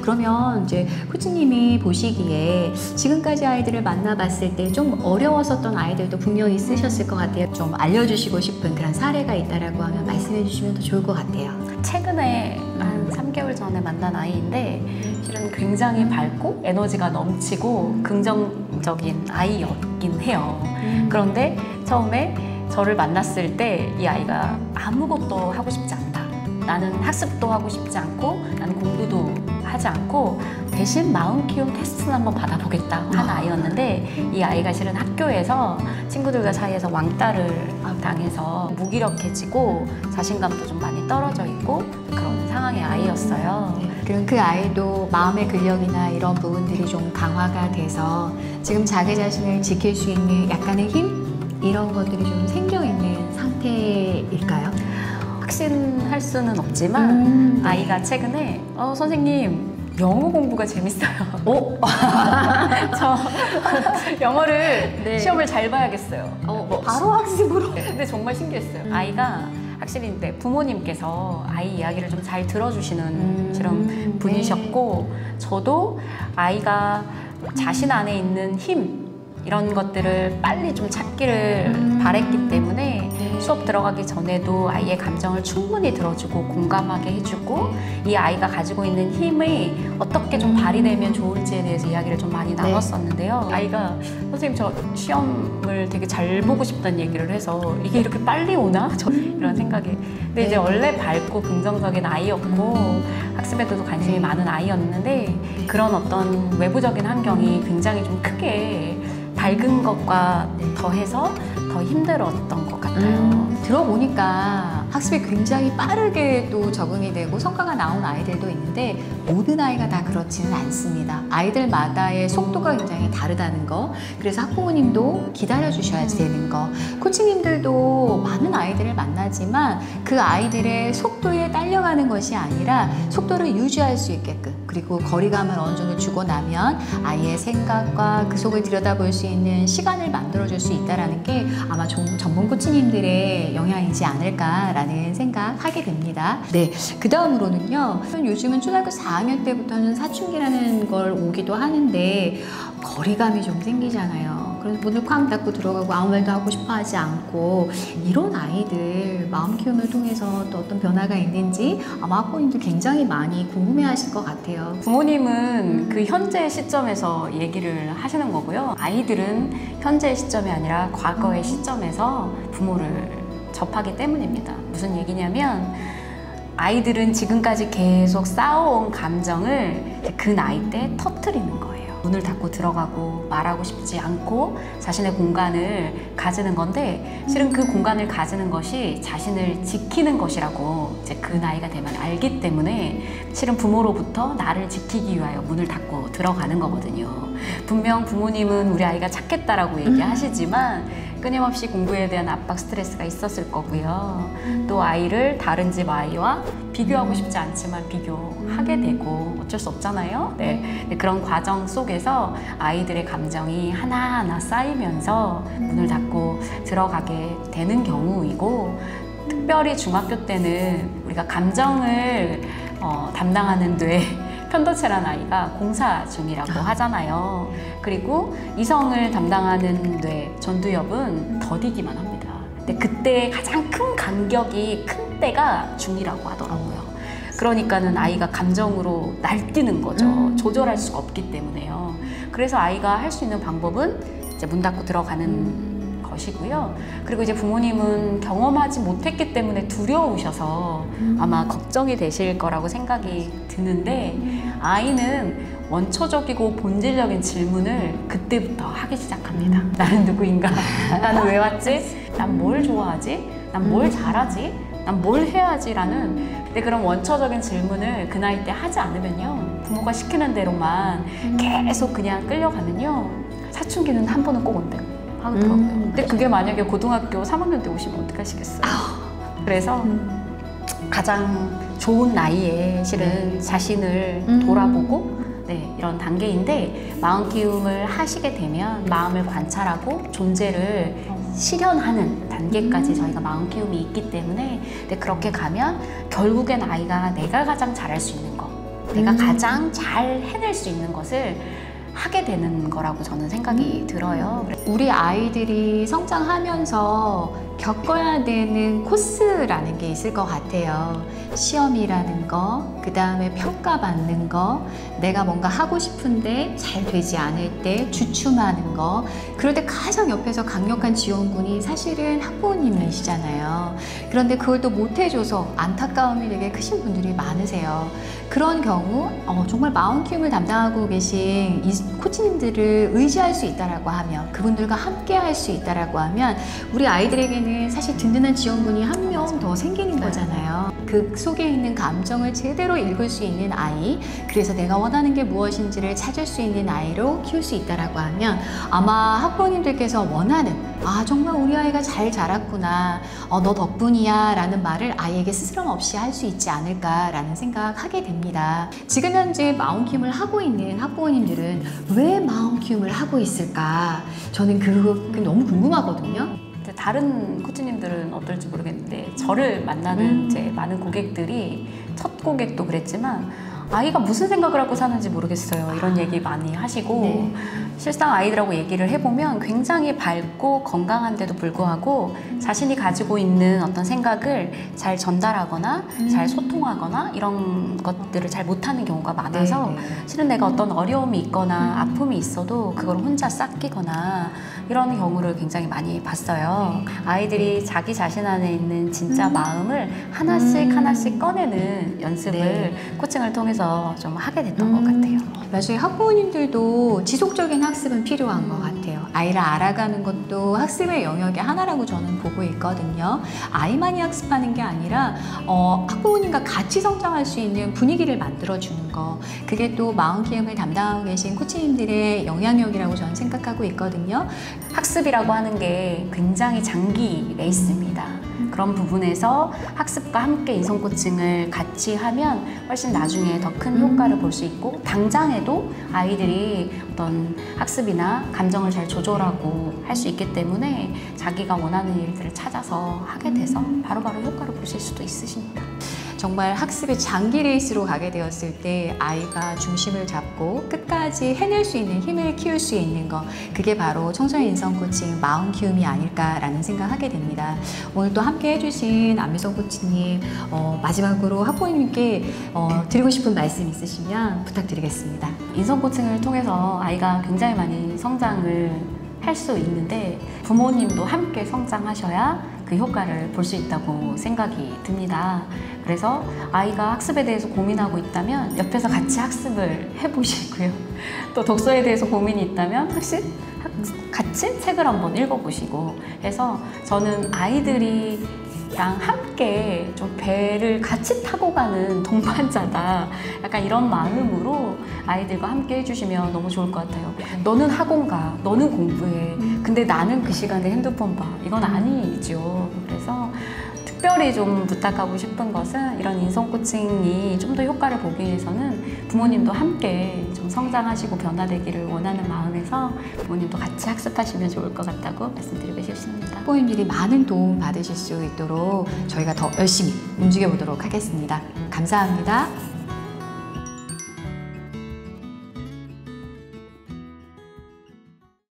그러면 이제 코치님이 보시기에 지금까지 아이들을 만나봤을 때 좀 어려웠었던 아이들도 분명히 있으셨을 것 같아요. 좀 알려주시고 싶은 그런 사례가 있다라고 하면 말씀해 주시면 더 좋을 것 같아요. 최근에 한 3개월 전에 만난 아이인데 실은 굉장히 밝고 에너지가 넘치고 긍정적인 아이였긴 해요. 그런데 처음에 저를 만났을 때 이 아이가 아무것도 하고 싶지 않다. 나는 학습도 하고 싶지 않고 나는 공부도 하지 않고 대신 마음 키움 테스트는 한번 받아보겠다 한 아이였는데, 이 아이가 실은 학교에서 친구들과 사이에서 왕따를 당해서 무기력해지고 자신감도 좀 많이 떨어져 있고 그런 상황의 아이였어요. 그럼 그 아이도 마음의 근력이나 이런 부분들이 좀 강화가 돼서 지금 자기 자신을 지킬 수 있는 약간의 힘? 이런 것들이 좀 생겨있는 상태일까요? 확신할 수는 없지만 아이가 최근에 선생님 영어 공부가 재밌어요. 저 영어를 시험을 잘 봐야겠어요. 바로 학습으로? 근데 정말 신기했어요. 아이가 확실히 근데 부모님께서 아이 이야기를 좀 잘 들어주시는 그런 분이셨고, 저도 아이가 자신 안에 있는 힘 이런 것들을 빨리 좀 찾기를 바랬기 때문에 수업 들어가기 전에도 아이의 감정을 충분히 들어주고 공감하게 해주고 이 아이가 가지고 있는 힘이 어떻게 좀 발휘되면 좋을지에 대해서 이야기를 좀 많이 나눴었는데요. 아이가 선생님 저 시험을 되게 잘 보고 싶다는 얘기를 해서 이게 이렇게 빨리 오나? 이런 생각이. 근데 이제 원래 밝고 긍정적인 아이였고 학습에도 관심이 많은 아이였는데 그런 어떤 외부적인 환경이 굉장히 좀 크게 밝은 것과 더해서 더 힘들었던 것 같아요. 들어보니까 학습이 굉장히 빠르게 또 적응이 되고 성과가 나온 아이들도 있는데 모든 아이가 다 그렇지는 않습니다. 아이들마다의 속도가 굉장히 다르다는 거, 그래서 학부모님도 기다려 주셔야 되는 거, 코치님들도 많은 아이들을 만나지만 그 아이들의 속도에 딸려가는 것이 아니라 속도를 유지할 수 있게끔, 그리고 거리감을 어느 정도 주고 나면 아이의 생각과 그 속을 들여다볼 수 있는 시간을 만들어줄 수 있다는 게 아마 전문 코치님들의 영향이지 않을까라는 생각하게 됩니다. 네, 그 다음으로는요, 요즘은 초등학교 4학년 때부터는 사춘기라는 걸 오기도 하는데 거리감이 좀 생기잖아요. 그래서 문을 쾅 닫고 들어가고 아무 말도 하고 싶어 하지 않고, 이런 아이들 마음 키움을 통해서 또 어떤 변화가 있는지 아마 학부모님들 굉장히 많이 궁금해 하실 것 같아요. 부모님은 그 현재 시점에서 얘기를 하시는 거고요. 아이들은 현재 시점이 아니라 과거의 시점에서 부모를 접하기 때문입니다. 무슨 얘기냐면 아이들은 지금까지 계속 쌓아온 감정을 그 나이 때 터뜨리는 거예요. 문을 닫고 들어가고 말하고 싶지 않고 자신의 공간을 가지는 건데, 실은 그 공간을 가지는 것이 자신을 지키는 것이라고 이제 그 나이가 되면 알기 때문에 실은 부모로부터 나를 지키기 위하여 문을 닫고 들어가는 거거든요. 분명 부모님은 우리 아이가 착했다라고 얘기하시지만 끊임없이 공부에 대한 압박, 스트레스가 있었을 거고요. 또 아이를 다른 집 아이와 비교하고 싶지 않지만 비교하게 되고 어쩔 수 없잖아요. 네. 그런 과정 속에서 아이들의 감정이 하나하나 쌓이면서 문을 닫고 들어가게 되는 경우이고, 특별히 중학교 때는 우리가 감정을 담당하는 뇌 편도체란 아이가 공사 중이라고 하잖아요. 그리고 이성을 담당하는 뇌 전두엽은 더디기만 합니다. 근데 그때 가장 큰 간격이 큰 때가 중2라고 하더라고요. 그러니까는 아이가 감정으로 날뛰는 거죠. 조절할 수가 없기 때문에요. 그래서 아이가 할 수 있는 방법은 이제 문 닫고 들어가는 것이고요. 그리고 이제 부모님은 경험하지 못했기 때문에 두려우셔서 아마 걱정이 되실 거라고 생각이 드는데, 아이는 원초적이고 본질적인 질문을 그때부터 하기 시작합니다. 나는 누구인가? 나는 왜 왔지? 난 뭘 좋아하지? 난 뭘 잘하지? 난 뭘 해야지? 라는, 근데 그런 원초적인 질문을 그 나이 때 하지 않으면요, 부모가 시키는 대로만 계속 그냥 끌려가면요, 사춘기는 한 번은 꼭 온대요. 하더라고요. 근데 그게 만약에 고등학교 3학년 때 오시면 어떡하시겠어요? 그래서 가장 좋은 나이에 실은 자신을 돌아보고 이런 단계인데, 마음 키움을 하시게 되면 마음을 관찰하고 존재를 실현하는 단계까지 저희가 마음 키움이 있기 때문에, 그렇게 가면 결국엔 아이가 내가 가장 잘할 수 있는 거, 내가 가장 잘 해낼 수 있는 것을 하게 되는 거라고 저는 생각이 들어요. 우리 아이들이 성장하면서 겪어야 되는 코스라는 게 있을 것 같아요. 시험이라는 거, 그 다음에 평가받는 거, 내가 뭔가 하고 싶은데 잘 되지 않을 때 주춤하는 거, 그럴 때 가장 옆에서 강력한 지원군이 사실은 학부모님이시잖아요. 그런데 그걸 또 못해줘서 안타까움이 되게 크신 분들이 많으세요. 그런 경우 정말 마음 키움을 담당하고 계신 이 코치님들을 의지할 수 있다라고 하면, 그분들과 함께 할 수 있다라고 하면 우리 아이들에게는 사실 든든한 지원군이 한 명 더 생기는 거잖아요. 그 속에 있는 감정을 제대로 읽을 수 있는 아이, 그래서 내가 원하는 게 무엇인지를 찾을 수 있는 아이로 키울 수 있다라고 하면 아마 학부모님들께서 원하는, 정말 우리 아이가 잘 자랐구나, 너 덕분이야 라는 말을 아이에게 스스럼 없이 할 수 있지 않을까라는 생각하게 됩니다. 지금 현재 마음 키움을 하고 있는 학부모님들은 왜 마음 키움을 하고 있을까? 저는 그게 너무 궁금하거든요. 다른 코치님들은 어떨지 모르겠는데 저를 만나는 제 많은 고객들이, 첫 고객도 그랬지만 아이가 무슨 생각을 하고 사는지 모르겠어요, 이런 얘기 많이 하시고, 네. 실상 아이들하고 얘기를 해보면 굉장히 밝고 건강한데도 불구하고 자신이 가지고 있는 어떤 생각을 잘 전달하거나 잘 소통하거나 이런 것들을 잘 못하는 경우가 많아서, 실은 내가 어떤 어려움이 있거나 아픔이 있어도 그걸 혼자 싹끼거나 이런 경우를 굉장히 많이 봤어요. 아이들이 자기 자신 안에 있는 진짜 마음을 하나씩 하나씩 꺼내는 연습을 코칭을 통해서 좀 하게 됐던 것 같아요. 맞아요. 학부모님들도 지속적인 학습은 필요한 것 같아요. 아이를 알아가는 것도 학습의 영역의 하나라고 저는 보고 있거든요. 아이만이 학습하는 게 아니라 학부모님과 같이 성장할 수 있는 분위기를 만들어주는 거, 그게 또 마음 키움을 담당하고 계신 코치님들의 영향력이라고 저는 생각하고 있거든요. 학습이라고 하는 게 굉장히 장기 레이스입니다. 그런 부분에서 학습과 함께 인성 코칭을 같이 하면 훨씬 나중에 더 큰 효과를 볼 수 있고, 당장에도 아이들이 어떤 학습이나 감정을 잘 조절하고 할 수 있기 때문에 자기가 원하는 일들을 찾아서 하게 돼서 바로바로 효과를 보실 수도 있으십니다. 정말 학습의 장기 레이스로 가게 되었을 때 아이가 중심을 잡고 끝까지 해낼 수 있는 힘을 키울 수 있는 거, 그게 바로 청소년 인성 코칭 마음 키움이 아닐까라는 생각하게 됩니다. 오늘 또 함께 해주신 안미성 코치님, 마지막으로 학부모님께 드리고 싶은 말씀 있으시면 부탁드리겠습니다. 인성 코칭을 통해서 아이가 굉장히 많이 성장을 할 수 있는데, 부모님도 함께 성장하셔야 그 효과를 볼 수 있다고 생각이 듭니다. 그래서 아이가 학습에 대해서 고민하고 있다면 옆에서 같이 학습을 해보시고요. 또 독서에 대해서 고민이 있다면 같이 책을 한번 읽어보시고 해서, 저는 아이들이 랑 함께 좀 배를 같이 타고 가는 동반자다, 약간 이런 마음으로 아이들과 함께 해주시면 너무 좋을 것 같아요. 너는 학원 가, 너는 공부해, 근데 나는 그 시간에 핸드폰 봐, 이건 아니죠. 그래서 특별히 좀 부탁하고 싶은 것은, 이런 인성 코칭이 좀 더 효과를 보기 위해서는 부모님도 함께 좀 성장하시고 변화되기를 원하는 마음에서 부모님도 같이 학습하시면 좋을 것 같다고 말씀드리고 싶습니다. 학부모님들이 많은 도움 받으실 수 있도록 저희가 더 열심히 움직여 보도록 하겠습니다. 감사합니다.